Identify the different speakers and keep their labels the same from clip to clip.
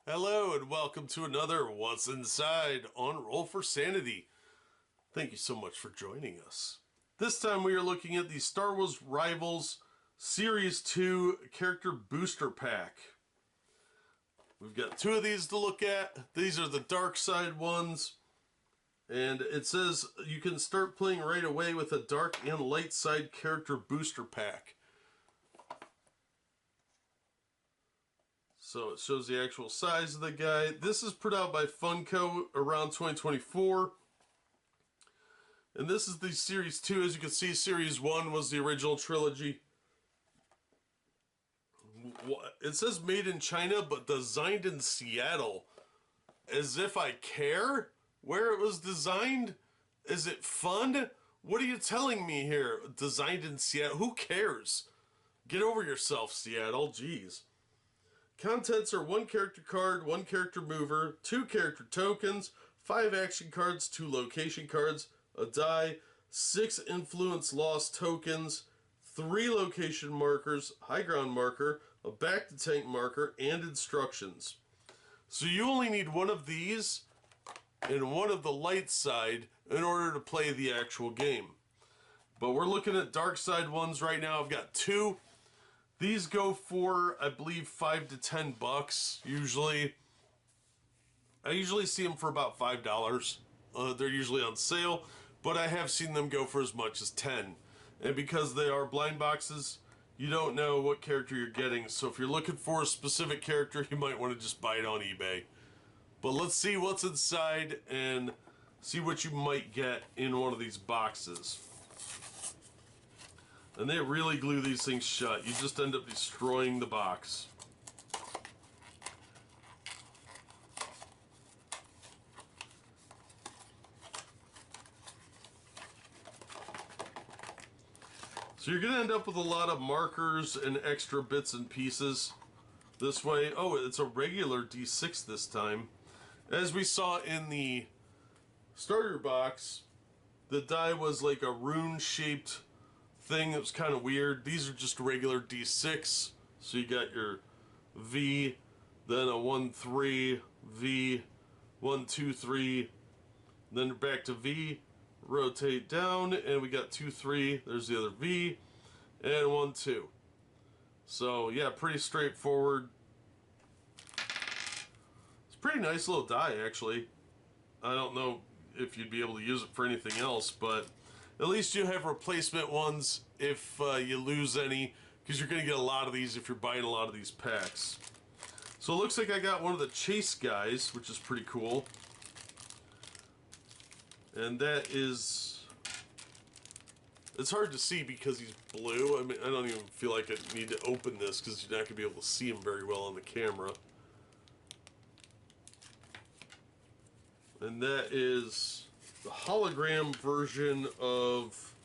Speaker 1: Hello and welcome to another What's Inside on Roll for Sanity. Thank you so much for joining us. This time we are looking at the Star Wars Rivals Series 2 Character Booster Pack. We've got two of these to look at. These are the dark side ones. And it says you can start playing right away with a dark and light side character booster pack. So it shows the actual size of the guy. This is put out by Funko around 2024. And this is the Series 2. As you can see, Series 1 was the original trilogy. It says made in China, but designed in Seattle. As if I care where it was designed? Is it fun? What are you telling me here? Designed in Seattle? Who cares? Get over yourself, Seattle. Jeez. Contents are 1 character card, 1 character mover, 2 character tokens, 5 action cards, 2 location cards, a die, 6 influence loss tokens, 3 location markers, high ground marker, a back to tank marker, and instructions. So you only need one of these and one of the light side in order to play the actual game. But we're looking at dark side ones right now. I've got 2. These go for, I believe, $5 to $10 usually. I usually see them for about $5. They're usually on sale, but I have seen them go for as much as 10. And because they are blind boxes, you don't know what character you're getting. So if you're looking for a specific character, you might want to just buy it on eBay. But let's see what's inside and see what you might get in one of these boxes. And they really glue these things shut. You just end up destroying the box. So you're going to end up with a lot of markers and extra bits and pieces this way. Oh, it's a regular D6 this time. As we saw in the starter box, the die was like a rune-shaped thing that was kind of weird. These are just regular D6. So you got your V, then a 1, 3, V, 1, 2, 3, then back to V, rotate down, and we got 2, 3, there's the other V, and 1, 2. So yeah, pretty straightforward. It's a pretty nice little die, actually. I don't know if you'd be able to use it for anything else, but at least you have replacement ones if you lose any, because you're going to get a lot of these if you're buying a lot of these packs. So it looks like I got one of the Chase guys, which is pretty cool. And that is... It's hard to see because he's blue. I mean, I don't even feel like I need to open this because you're not going to be able to see him very well on the camera. And that is the hologram version of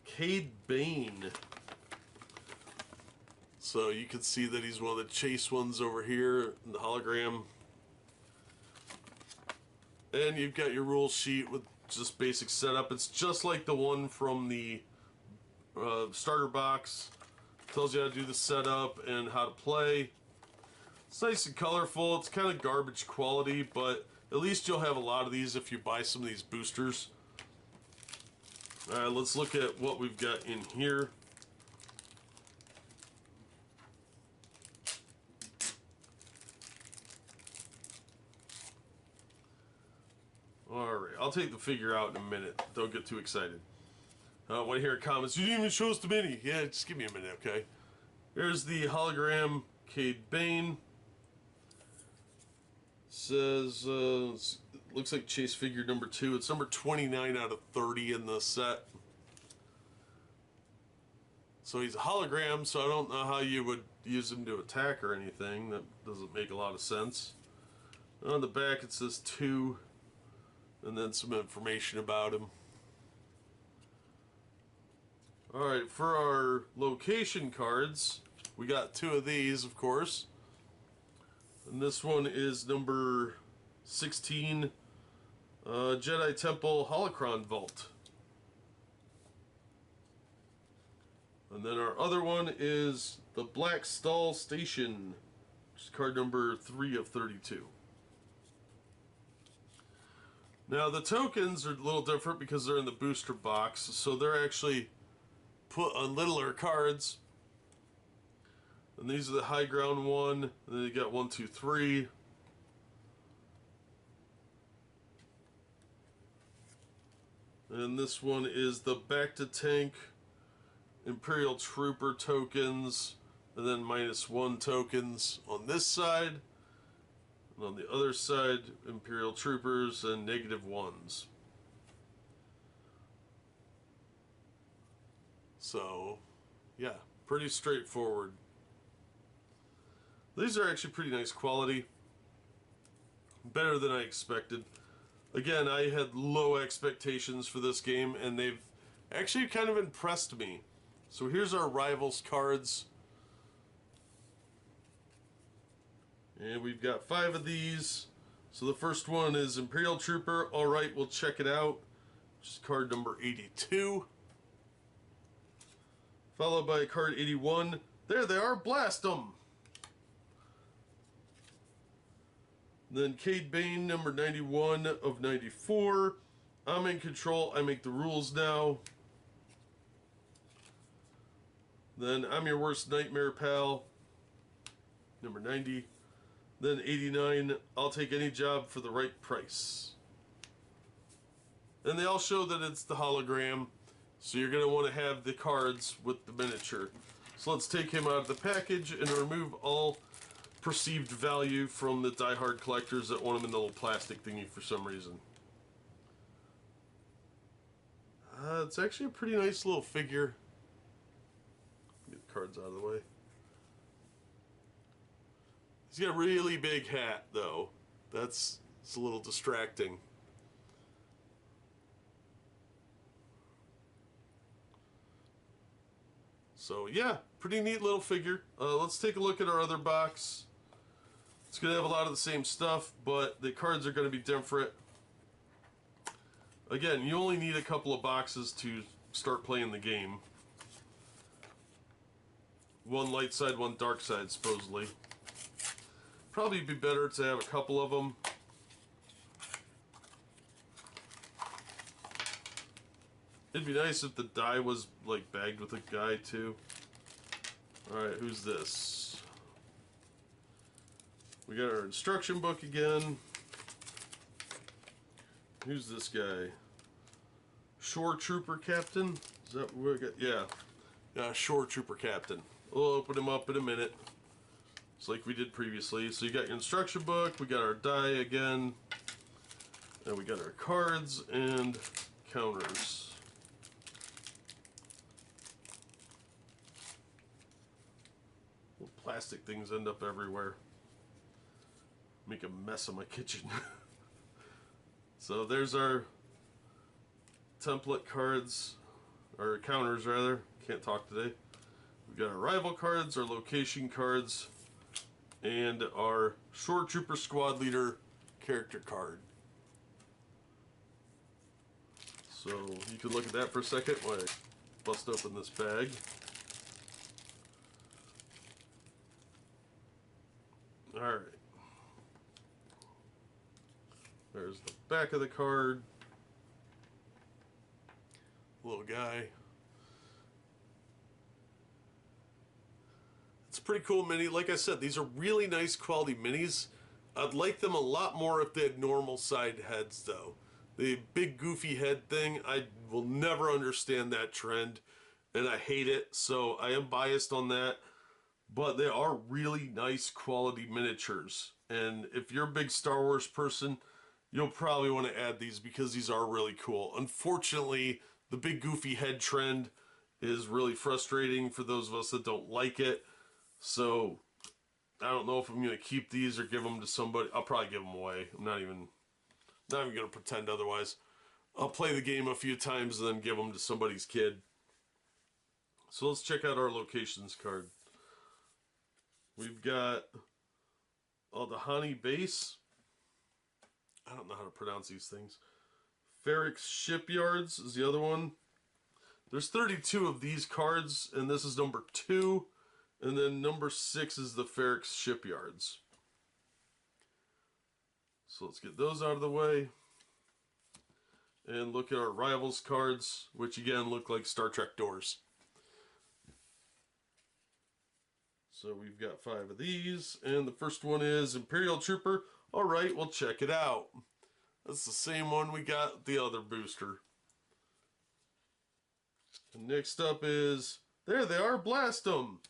Speaker 1: Cade Bane. So you can see that he's one of the Chase ones over here in the hologram. And you've got your rule sheet with just basic setup. It's just like the one from the starter box. Tells you how to do the setup and how to play. It's nice and colorful. It's kind of garbage quality, but at least you'll have a lot of these if you buy some of these boosters. Alright, let's look at what we've got in here. Alright, I'll take the figure out in a minute. Don't get too excited. Want to hear comments? You didn't even show us the mini. Yeah, just give me a minute, okay? Here's the hologram Cade Bane. Says, looks like Chase figure number 2. It's number 29 out of 30 in the set. So he's a hologram, so I don't know how you would use him to attack or anything. That doesn't make a lot of sense. On the back it says 2, and then some information about him. Alright, for our location cards, we got 2 of these, of course. And this one is number 16, Jedi Temple Holocron Vault. And then our other one is the Black Stall Station, which is card number 3 of 32. Now the tokens are a little different because they're in the booster box, so they're actually put on littler cards. And these are the high ground one, and then you got 1, 2, 3. And this one is the back to tank Imperial Trooper tokens, and then -1 tokens on this side. And on the other side, Imperial Troopers and -1s. So, yeah, pretty straightforward. These are actually pretty nice quality. Better than I expected. Again, I had low expectations for this game, and they've actually kind of impressed me. So here's our Rivals cards. And we've got 5 of these. So the first one is Imperial Trooper. Alright, we'll check it out. Which is card number 82. Followed by card 81. There they are, blast them! Then Cade Bane, number 91 of 94. I'm in control, I make the rules now. Then I'm Your Worst Nightmare Pal, number 90. Then 89, I'll take any job for the right price. And they all show that it's the hologram, so you're going to want to have the cards with the miniature. So let's take him out of the package and remove all perceived value from the diehard collectors that want him in the little plastic thingy for some reason. It's actually a pretty nice little figure. Get the cards out of the way. He's got a really big hat, though. It's a little distracting. So yeah, pretty neat little figure. Let's take a look at our other box. It's going to have a lot of the same stuff, but the cards are going to be different. Again, you only need a couple of boxes to start playing the game. One light side, one dark side, supposedly. Probably be better to have a couple of them. It'd be nice if the die was like bagged with a guy too. Alright, who's this? We got our instruction book again. Who's this guy? Shore Trooper Captain? Is that what we got? Yeah, Shore Trooper Captain. We'll open him up in a minute. It's like we did previously. So you got your instruction book, we got our die again, and we got our cards and counters. Little plastic things end up everywhere. Make a mess of my kitchen. So there's our template cards, or counters rather. Can't talk today. We've got our rival cards, our location cards, and our Shore Trooper Squad Leader character card. So you can look at that for a second while I bust open this bag. Alright. There's the back of the card. Little guy. It's a pretty cool mini. Like I said, these are really nice quality minis. I'd like them a lot more if they had normal side heads though. The big goofy head thing, I will never understand that trend and I hate it, so I am biased on that. But they are really nice quality miniatures. And if you're a big Star Wars person, you'll probably want to add these because these are really cool. Unfortunately, the big goofy head trend is really frustrating for those of us that don't like it. So, I don't know if I'm going to keep these or give them to somebody. I'll probably give them away. I'm not even going to pretend otherwise. I'll play the game a few times and then give them to somebody's kid. So let's check out our locations card. We've got the Hani base. I don't know how to pronounce these things. Ferrix Shipyards is the other one. There's 32 of these cards, and this is number 2. And then number 6 is the Ferrex Shipyards. So let's get those out of the way. And look at our Rivals cards, which again look like Star Trek doors. So we've got 5 of these, and the first one is Imperial Trooper. Alright, we'll check it out. That's the same one we got the other booster. And next up is, there they are, Blast 'em!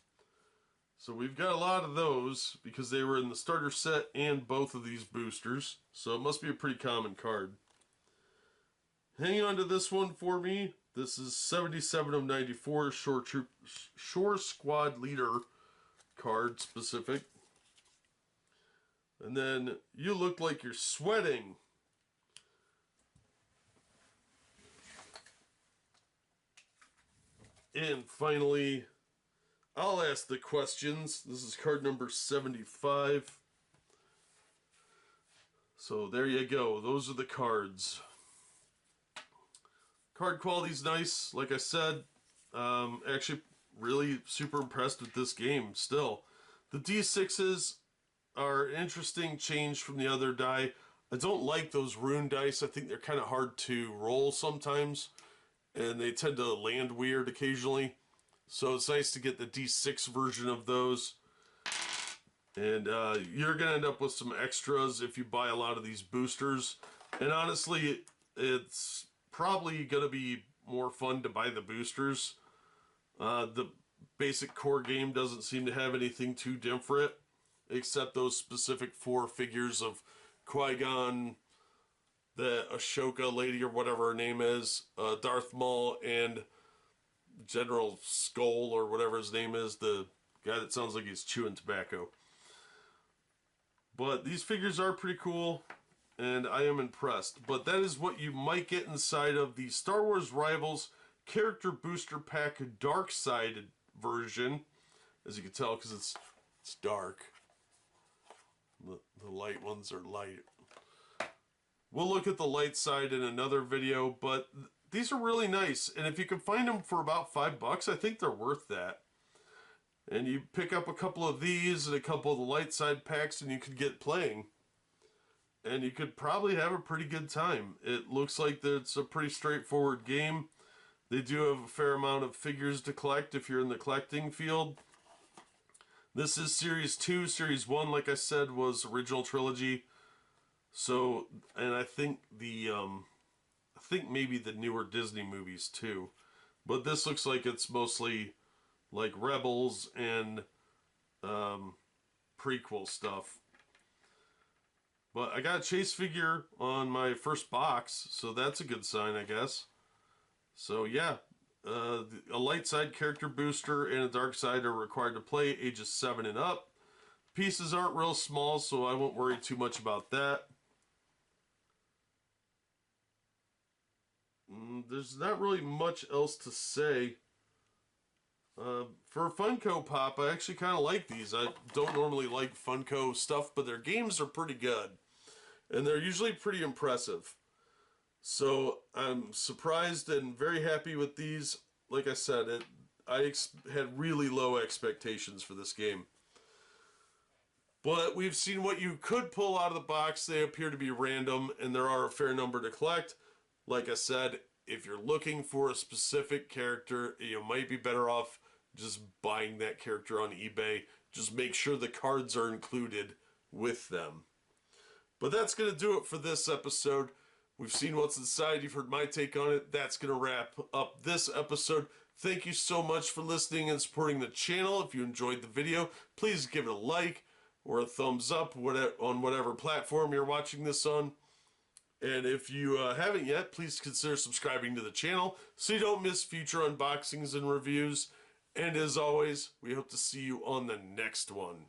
Speaker 1: So we've got a lot of those, because they were in the starter set and both of these boosters. So it must be a pretty common card. Hang on to this one for me. This is 77 of 94 Shore Squad Leader card specific. And then you look like you're sweating. And finally, I'll ask the questions. This is card number 75. So there you go. Those are the cards. Card quality's nice. Like I said, actually really super impressed with this game still. The D6s are an interesting change from the other die. I don't like those rune dice. I think they're kind of hard to roll sometimes, and they tend to land weird occasionally. So it's nice to get the D6 version of those. And you're going to end up with some extras if you buy a lot of these boosters. And honestly, it's probably going to be more fun to buy the boosters. The basic core game doesn't seem to have anything too different, except those specific 4 figures of Qui-Gon, the Ashoka lady or whatever her name is, Darth Maul, and General Skull or whatever his name is, the guy that sounds like he's chewing tobacco. But these figures are pretty cool, and I am impressed. But that is what you might get inside of the Star Wars Rivals Character Booster Pack Dark Side version. As you can tell, because it's dark. The light ones are light. We'll look at the light side in another video, but these are really nice. And if you can find them for about $5, I think they're worth that. And you pick up a couple of these and a couple of the light side packs, and you could get playing. And you could probably have a pretty good time. It looks like it's a pretty straightforward game. They do have a fair amount of figures to collect if you're in the collecting field. This is Series 2. Series 1, like I said, was original trilogy. So, and I think maybe the newer Disney movies too. But this looks like it's mostly like Rebels and prequel stuff. But I got a Chase figure on my first box, so that's a good sign, I guess. So yeah, a light side character booster and a dark side are required to play, ages 7 and up. Pieces aren't real small, so I won't worry too much about that. There's not really much else to say. For Funko Pop, I actually kind of like these. I don't normally like Funko stuff, but their games are pretty good. And they're usually pretty impressive. So I'm surprised and very happy with these. Like I said, I had really low expectations for this game. But we've seen what you could pull out of the box. They appear to be random, and there are a fair number to collect. Like I said, if you're looking for a specific character, you might be better off just buying that character on eBay. Just make sure the cards are included with them. But that's going to do it for this episode. We've seen what's inside. You've heard my take on it. That's going to wrap up this episode. Thank you so much for listening and supporting the channel. If you enjoyed the video, please give it a like or a thumbs up on whatever platform you're watching this on. And if you haven't yet, please consider subscribing to the channel so you don't miss future unboxings and reviews. And as always, we hope to see you on the next one.